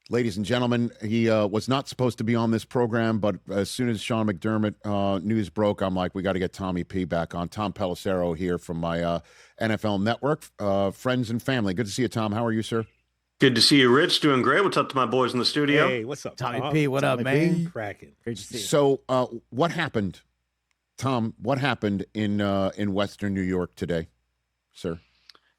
Ladies and gentlemen, he was not supposed to be on this program, but as soon as Sean McDermott news broke, I'm like, we got to get Tommy P back on. Tom Pelissero here from my NFL network, friends and family. Good to see you, Tom. How are you, sir? Good to see you, Rich. Doing great. What's up to my boys in the studio? Hey, what's up, Tommy P? What up, man? Cracking. Great to see you. So, what happened, Tom? What happened in Western New York today, sir?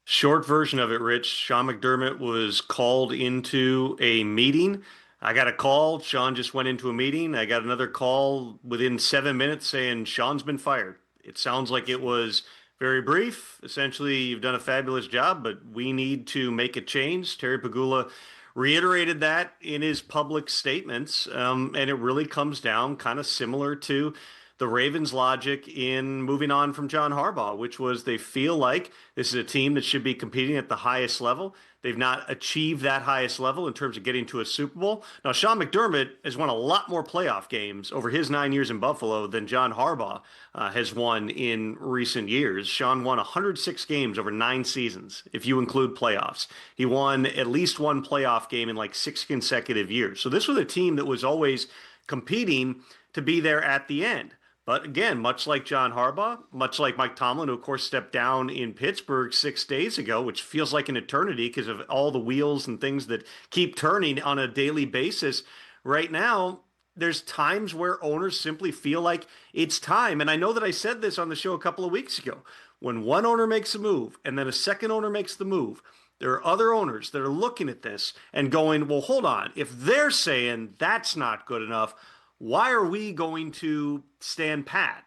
Short version of it, Rich. Sean McDermott was called into a meeting. I got a call. Sean just went into a meeting. I got another call within 7 minutes saying Sean's been fired. It sounds like it was very brief. Essentially, you've done a fabulous job, but we need to make a change. Terry Pegula reiterated that in his public statements, and it really comes down kind of similar to the Ravens' logic in moving on from John Harbaugh, which was they feel like this is a team that should be competing at the highest level. They've not achieved that highest level in terms of getting to a Super Bowl. Now, Sean McDermott has won a lot more playoff games over his 9 years in Buffalo than John Harbaugh has won in recent years. Sean won 106 games over 9 seasons, if you include playoffs. He won at least one playoff game in like 6 consecutive years. So this was a team that was always competing to be there at the end. But again, much like John Harbaugh, much like Mike Tomlin, who of course stepped down in Pittsburgh 6 days ago, which feels like an eternity because of all the wheels and things that keep turning on a daily basis. Right now, there's times where owners simply feel like it's time. And I know that I said this on the show a couple of weeks ago. When one owner makes a move and then a second owner makes the move, there are other owners that are looking at this and going, well, hold on. If they're saying that's not good enough, why are we going to stand pat?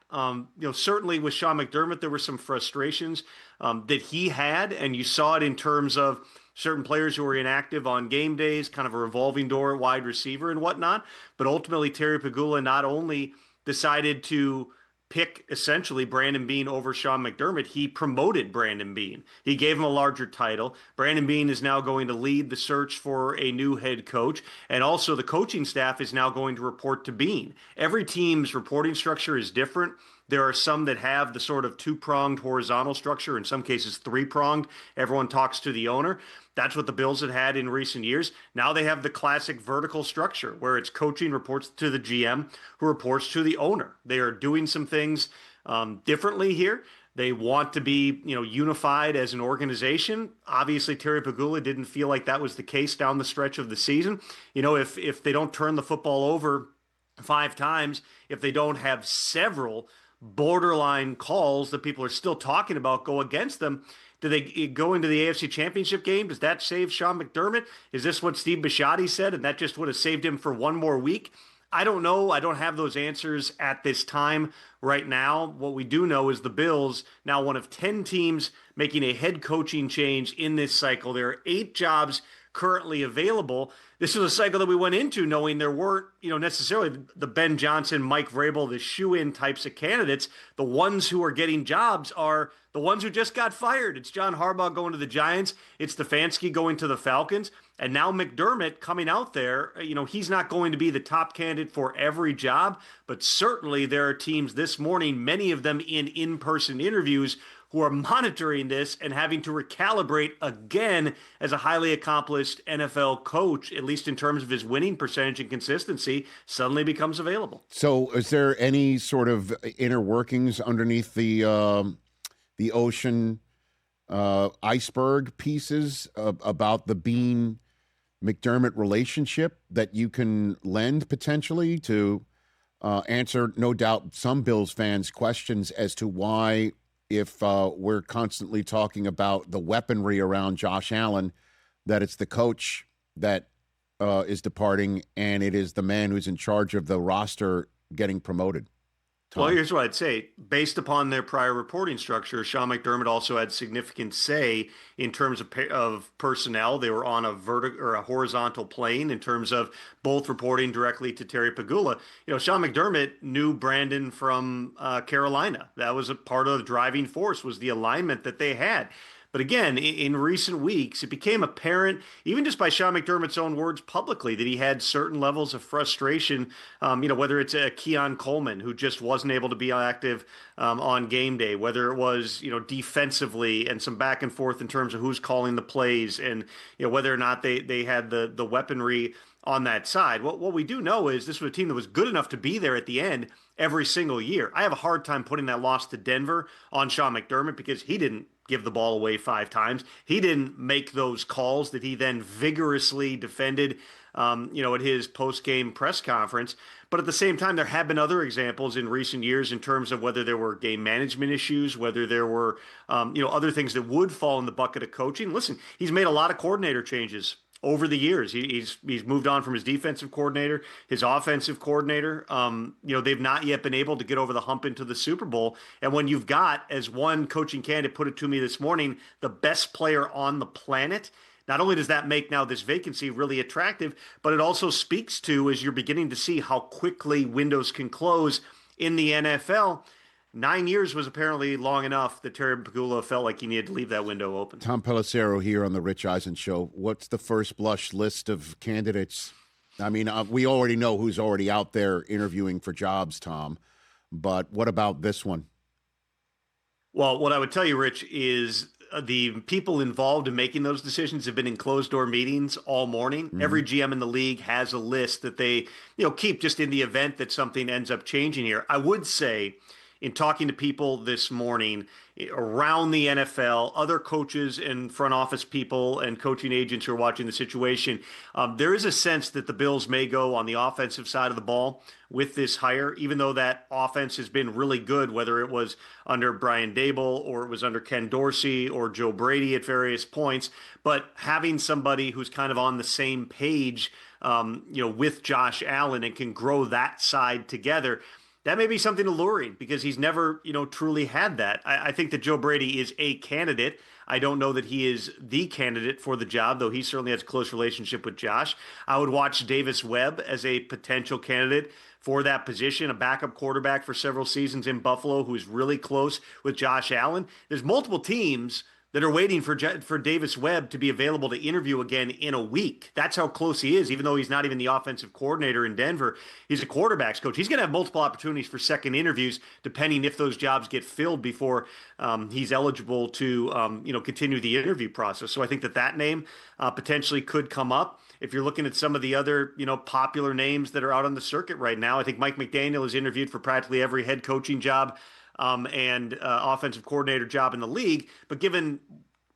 Certainly with Sean McDermott, there were some frustrations that he had, and you saw it in terms of certain players who were inactive on game days, kind of a revolving door at wide receiver and whatnot. But ultimately, Terry Pegula not only decided to pick essentially Brandon Beane over Sean McDermott, he promoted Brandon Beane. He gave him a larger title. Brandon Beane is now going to lead the search for a new head coach, and also the coaching staff is now going to report to Beane. Every team's reporting structure is different. There are some that have the sort of two-pronged horizontal structure, in some cases three-pronged. Everyone talks to the owner. That's what the Bills had in recent years. Now they have the classic vertical structure where it's coaching reports to the GM who reports to the owner. They are doing some things differently here. They want to be, unified as an organization. Obviously, Terry Pegula didn't feel like that was the case down the stretch of the season. If they don't turn the football over 5 times, if they don't have several borderline calls that people are still talking about go against them, do they go into the AFC Championship game? Does that save Sean McDermott? Is this what Steve Bisciotti said, and that just would have saved him for one more week? I don't know. I don't have those answers at this time right now. What we do know is the Bills, now one of 10 teams making a head coaching change in this cycle. There are 8 jobs currently available. This is a cycle that we went into knowing there weren't, necessarily the Ben Johnson, Mike Vrabel, the shoe-in types of candidates. The ones who are getting jobs are the ones who just got fired. It's John Harbaugh going to the Giants. It's Stefanski going to the Falcons. And now McDermott coming out there, he's not going to be the top candidate for every job, but certainly there are teams this morning, many of them in-person interviews, who are monitoring this and having to recalibrate again as a highly accomplished NFL coach, at least in terms of his winning percentage and consistency, suddenly becomes available. So is there any sort of inner workings underneath the ocean iceberg pieces about the Beane McDermott relationship that you can lend potentially to answer, no doubt, some Bills fans' questions as to why, if we're constantly talking about the weaponry around Josh Allen, that it's the coach that is departing and it is the man who's in charge of the roster getting promoted? Tom? Well, here's what I'd say. Based upon their prior reporting structure, Sean McDermott also had significant say in terms of personnel. They were on a vertical or a horizontal plane in terms of both reporting directly to Terry Pegula. Sean McDermott knew Brandon from Carolina. That was a part of the driving force, was the alignment that they had. But again, in recent weeks, it became apparent, even just by Sean McDermott's own words publicly, that he had certain levels of frustration. Whether it's a Keon Coleman who just wasn't able to be active on game day, whether it was defensively and some back and forth in terms of who's calling the plays, and whether or not they had the weaponry on that side. What we do know is this was a team that was good enough to be there at the end every single year. I have a hard time putting that loss to Denver on Sean McDermott because he didn't give the ball away 5 times. He didn't make those calls that he then vigorously defended, at his post-game press conference. But at the same time, there have been other examples in recent years in terms of whether there were game management issues, whether there were, other things that would fall in the bucket of coaching. Listen, he's made a lot of coordinator changes over the years. He's moved on from his defensive coordinator, his offensive coordinator. They've not yet been able to get over the hump into the Super Bowl. And when you've got, as one coaching candidate put it to me this morning, the best player on the planet, not only does that make now this vacancy really attractive, but it also speaks to, as you're beginning to see how quickly windows can close in the NFL. 9 years was apparently long enough that Terry Pegula felt like he needed to leave that window open. Tom Pelissero here on the Rich Eisen Show. What's the first blush list of candidates? I mean, we already know who's already out there interviewing for jobs, Tom. But what about this one? Well, what I would tell you, Rich, is the people involved in making those decisions have been in closed-door meetings all morning. Mm-hmm. Every GM in the league has a list that they, keep just in the event that something ends up changing here. I would say, in talking to people this morning around the NFL, other coaches and front office people and coaching agents who are watching the situation, there is a sense that the Bills may go on the offensive side of the ball with this hire, even though that offense has been really good, whether it was under Brian Daboll or it was under Ken Dorsey or Joe Brady at various points. But having somebody who's kind of on the same page, with Josh Allen and can grow that side together, that may be something alluring because he's never, truly had that. I think that Joe Brady is a candidate. I don't know that he is the candidate for the job, though he certainly has a close relationship with Josh. I would watch Davis Webb as a potential candidate for that position, a backup quarterback for several seasons in Buffalo who is really close with Josh Allen. There's multiple teams that are waiting for Davis Webb to be available to interview again in a week. That's how close he is, even though he's not even the offensive coordinator in Denver. He's a quarterback's coach. He's going to have multiple opportunities for second interviews, depending if those jobs get filled before he's eligible to, continue the interview process. So I think that name potentially could come up. If you're looking at some of the other, popular names that are out on the circuit right now, I think Mike McDaniel is interviewed for practically every head coaching job and offensive coordinator job in the league. But given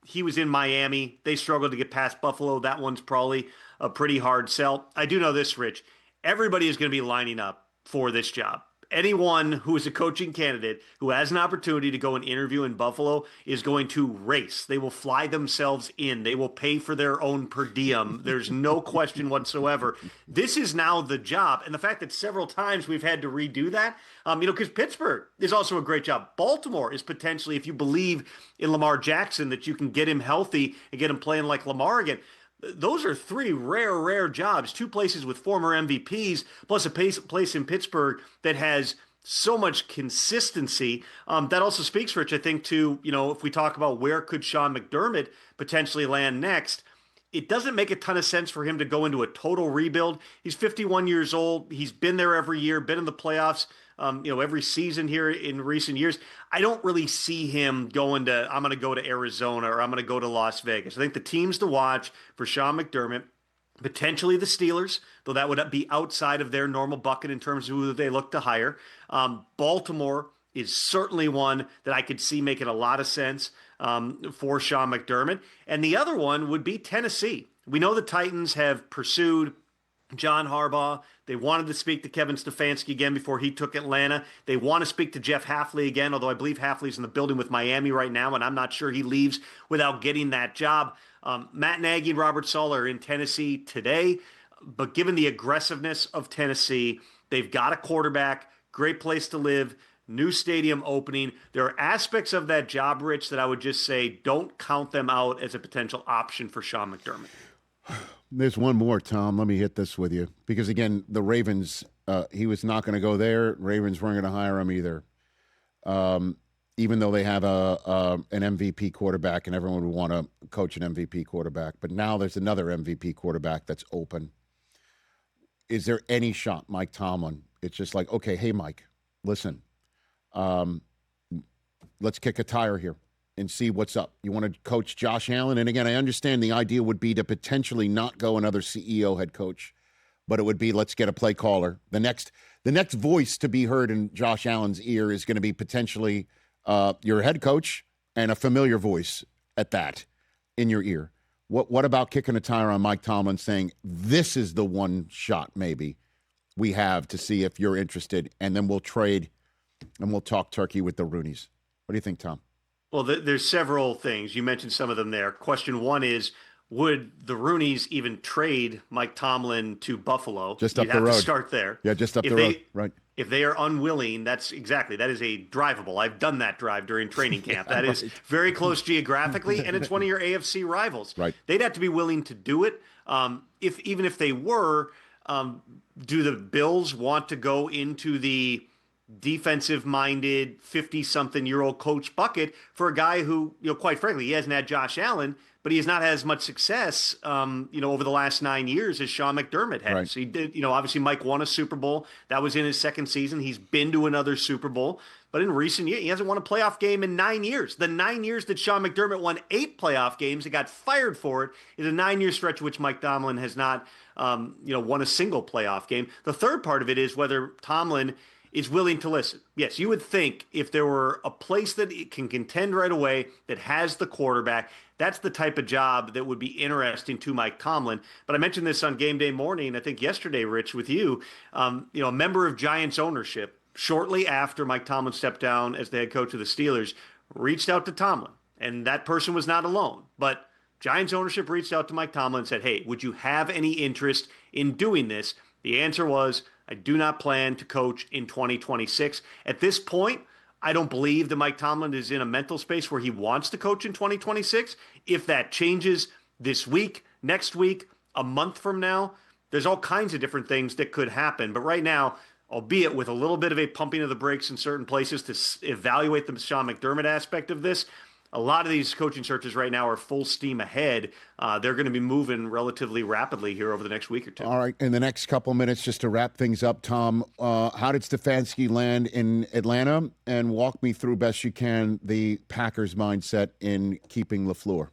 he was in Miami, they struggled to get past Buffalo. That one's probably a pretty hard sell. I do know this, Rich. Everybody is going to be lining up for this job. Anyone who is a coaching candidate who has an opportunity to go and interview in Buffalo is going to race. They will fly themselves in. They will pay for their own per diem. There's no question whatsoever. This is now the job. And the fact that several times we've had to redo that, because Pittsburgh is also a great job. Baltimore is potentially, if you believe in Lamar Jackson, that you can get him healthy and get him playing like Lamar again. Those are 3 rare jobs, 2 places with former MVPs, plus a place in Pittsburgh that has so much consistency. That also speaks, Rich, I think, to, if we talk about where could Sean McDermott potentially land next, it doesn't make a ton of sense for him to go into a total rebuild. He's 51 years old. He's been there every year, been in the playoffs, every season here in recent years. I don't really see him I'm going to go to Arizona or I'm going to go to Las Vegas. I think the teams to watch for Sean McDermott, potentially the Steelers, though that would be outside of their normal bucket in terms of who they look to hire. Baltimore is certainly one that I could see making a lot of sense for Sean McDermott. And the other one would be Tennessee. We know the Titans have pursued John Harbaugh. They wanted to speak to Kevin Stefanski again before he took Atlanta. They want to speak to Jeff Hafley again, although I believe Hafley's in the building with Miami right now, and I'm not sure he leaves without getting that job. Matt Nagy and Robert Saleh are in Tennessee today, but given the aggressiveness of Tennessee, they've got a quarterback, great place to live, new stadium opening. There are aspects of that job, Rich, that I would just say don't count them out as a potential option for Sean McDermott. There's one more, Tom. Let me hit this with you. Because, again, the Ravens, he was not going to go there. Ravens weren't going to hire him either. even though they have an MVP quarterback and everyone would want to coach an MVP quarterback. But now there's another MVP quarterback that's open. Is there any shot, Mike Tomlin? It's just like, okay, hey, Mike, listen, let's kick a tire here and see what's up. You want to coach Josh Allen? And again, I understand the idea would be to potentially not go another CEO head coach, but it would be, let's get a play caller. The next voice to be heard in Josh Allen's ear is going to be potentially your head coach and a familiar voice at that in your ear. What about kicking a tire on Mike Tomlin saying, this is the one shot maybe we have to see if you're interested, and then we'll trade and we'll talk turkey with the Rooneys. What do you think, Tom? Well, there's several things. You mentioned some of them there. Question one is, would the Rooneys even trade Mike Tomlin to Buffalo? Just up the road. You'd have to start there. Yeah, just up the road. Right. If they are unwilling, that is a drivable. I've done that drive during training camp. That is very close geographically, and it's one of your AFC rivals. Right. They'd have to be willing to do it. Even if they were, do the Bills want to go into the defensive-minded 50-something-year-old coach bucket for a guy who, quite frankly, he hasn't had Josh Allen, but he has not had as much success, over the last 9 years as Sean McDermott has. Right. He did, obviously Mike won a Super Bowl. That was in his second season. He's been to another Super Bowl. But in recent years, he hasn't won a playoff game in 9 years. The 9 years that Sean McDermott won 8 playoff games and got fired for it is a 9-year stretch in which Mike Tomlin has not, won a single playoff game. The third part of it is whether Tomlin is willing to listen. Yes, you would think if there were a place that it can contend right away that has the quarterback, that's the type of job that would be interesting to Mike Tomlin. But I mentioned this on game day morning, I think yesterday, Rich, with you, a member of Giants ownership, shortly after Mike Tomlin stepped down as the head coach of the Steelers, reached out to Tomlin. And that person was not alone. But Giants ownership reached out to Mike Tomlin and said, hey, would you have any interest in doing this? The answer was, I do not plan to coach in 2026. At this point, I don't believe that Mike Tomlin is in a mental space where he wants to coach in 2026. If that changes this week, next week, a month from now, there's all kinds of different things that could happen. But right now, albeit with a little bit of a pumping of the brakes in certain places to evaluate the Sean McDermott aspect of this, a lot of these coaching searches right now are full steam ahead. They're going to be moving relatively rapidly here over the next week or two. All right. In the next couple minutes, just to wrap things up, Tom, how did Stefanski land in Atlanta? And walk me through best you can the Packers' mindset in keeping LaFleur.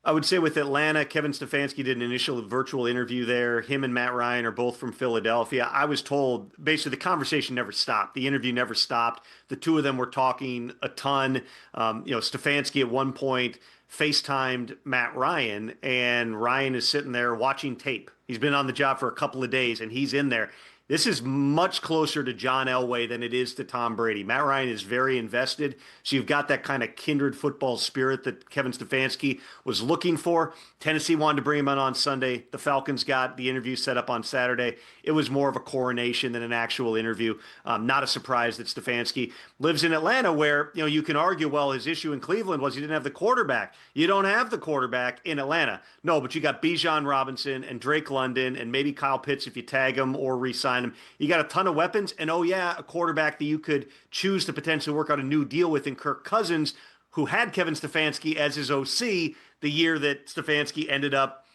I would say with Atlanta, Kevin Stefanski did an initial virtual interview there. Him and Matt Ryan are both from Philadelphia. I was told basically the conversation never stopped. The interview never stopped. The two of them were talking a ton. Stefanski at one point FaceTimed Matt Ryan, and Ryan is sitting there watching tape. He's been on the job for a couple of days, and he's in there. This is much closer to John Elway than it is to Tom Brady. Matt Ryan is very invested, so you've got that kind of kindred football spirit that Kevin Stefanski was looking for. Tennessee wanted to bring him on Sunday. The Falcons got the interview set up on Saturday. It was more of a coronation than an actual interview. Not a surprise that Stefanski lives in Atlanta, where you can argue, well, his issue in Cleveland was he didn't have the quarterback. You don't have the quarterback in Atlanta. No, but you got Bijan Robinson and Drake London and maybe Kyle Pitts if you tag him or re-sign him. You got a ton of weapons, and a quarterback that you could choose to potentially work out a new deal with in Kirk Cousins, who had Kevin Stefanski as his OC the year that Stefanski ended up,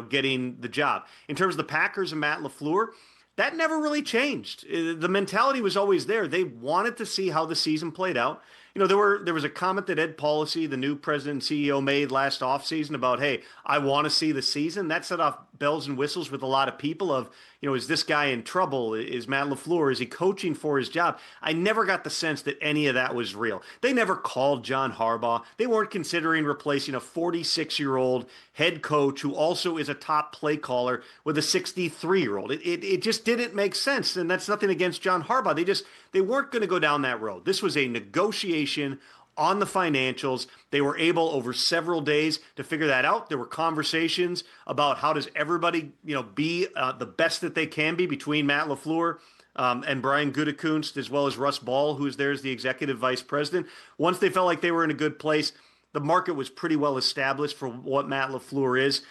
getting the job. In terms of the Packers and Matt LaFleur, that never really changed. The mentality was always there. They wanted to see how the season played out. There was a comment that Ed Policy, the new president and CEO, made last offseason about, hey, I want to see the season. That set off bells and whistles with a lot of people of, is this guy in trouble? Is Matt LaFleur, is he coaching for his job? I never got the sense that any of that was real. They never called John Harbaugh. They weren't considering replacing a 46-year-old head coach who also is a top play caller with a 63-year-old. It just didn't make sense, and that's nothing against John Harbaugh. They weren't going to go down that road. This was a negotiation on the financials. They were able over several days to figure that out. There were conversations about how does everybody, be the best that they can be between Matt LaFleur and Brian Gutekunst, as well as Russ Ball, who is there as the executive vice president. Once they felt like they were in a good place, the market was pretty well established for what Matt LaFleur is.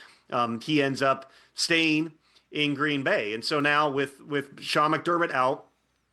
He ends up staying in Green Bay. And so now with Sean McDermott out,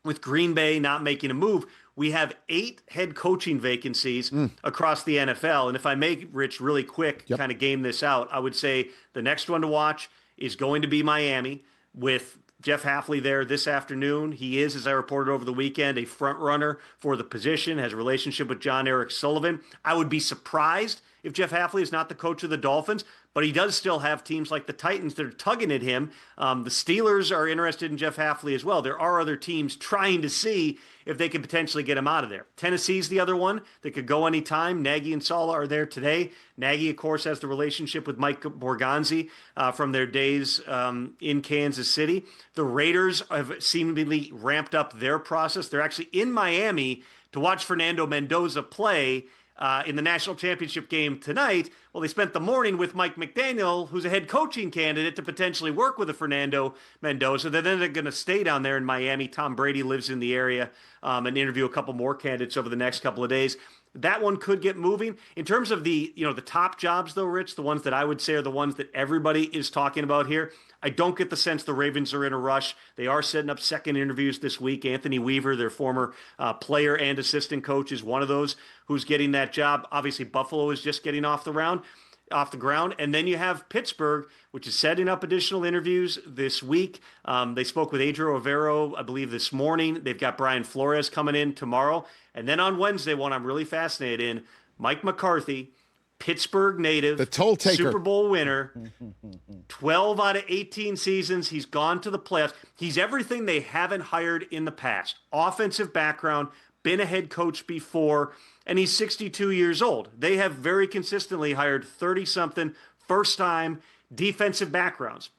with Green Bay not making a move, we have 8 head coaching vacancies across the NFL. And if I may, Rich, really quick, kind of game this out, I would say the next one to watch is going to be Miami with Jeff Hafley there this afternoon. He is, as I reported over the weekend, a front runner for the position, has a relationship with John Eric Sullivan. I would be surprised if Jeff Hafley is not the coach of the Dolphins, but he does still have teams like the Titans that are tugging at him. The Steelers are interested in Jeff Hafley as well. There are other teams trying to see if they can potentially get him out of there. Tennessee's the other one that could go anytime. Nagy and Saleh are there today. Nagy, of course, has the relationship with Mike Borgonzi from their days in Kansas City. The Raiders have seemingly ramped up their process. They're actually in Miami to watch Fernando Mendoza play in the national championship game tonight. Well, they spent the morning with Mike McDaniel, who's a head coaching candidate, to potentially work with a Fernando Mendoza. Then they're going to stay down there in Miami. Tom Brady lives in the area, and interview a couple more candidates over the next couple of days. That one could get moving. In terms of the top jobs, though, Rich, the ones that I would say are the ones that everybody is talking about here, I don't get the sense the Ravens are in a rush. They are setting up second interviews this week. Anthony Weaver, their former player and assistant coach, is one of those who's getting that job. Obviously, Buffalo is just getting off the ground. And then you have Pittsburgh, which is setting up additional interviews this week. They spoke with Adrian Rivero, I believe, this morning. They've got Brian Flores coming in tomorrow. And then on Wednesday, one I'm really fascinated in, Mike McCarthy, Pittsburgh native, the toll taker, Super Bowl winner, 12 out of 18 seasons. He's gone to the playoffs. He's everything they haven't hired in the past. Offensive background, been a head coach before, and he's 62 years old. They have very consistently hired 30-something first-time defensive backgrounds.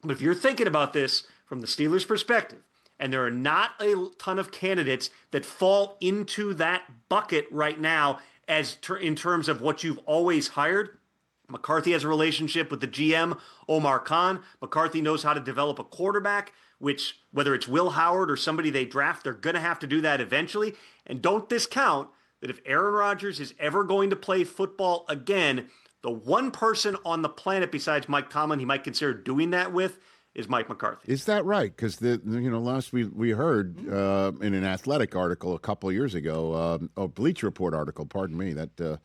But if you're thinking about this from the Steelers' perspective, and there are not a ton of candidates that fall into that bucket right now in terms of what you've always hired. McCarthy has a relationship with the GM, Omar Khan. McCarthy knows how to develop a quarterback, which, whether it's Will Howard or somebody they draft, they're going to have to do that eventually. And don't discount that if Aaron Rodgers is ever going to play football again, the one person on the planet besides Mike Tomlin he might consider doing that with is Mike McCarthy. Is that right? Because last we heard in an Athletic article a couple of years ago, a Bleacher Report article, pardon me, that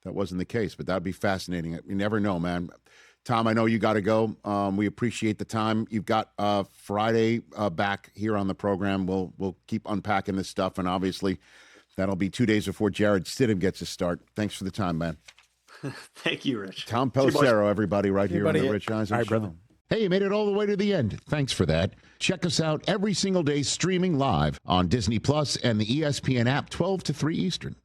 wasn't the case. But that'd be fascinating. You never know, man. Tom, I know you got to go. We appreciate the time. You've got Friday back here on the program. We'll keep unpacking this stuff, and obviously that'll be 2 days before Jared Stidham gets his start. Thanks for the time, man. Thank you, Rich. Tom Pelissero, everybody, right here on the Rich Eisen Show. Brother. Hey, you made it all the way to the end. Thanks for that. Check us out every single day streaming live on Disney Plus and the ESPN app 12 to 3 Eastern.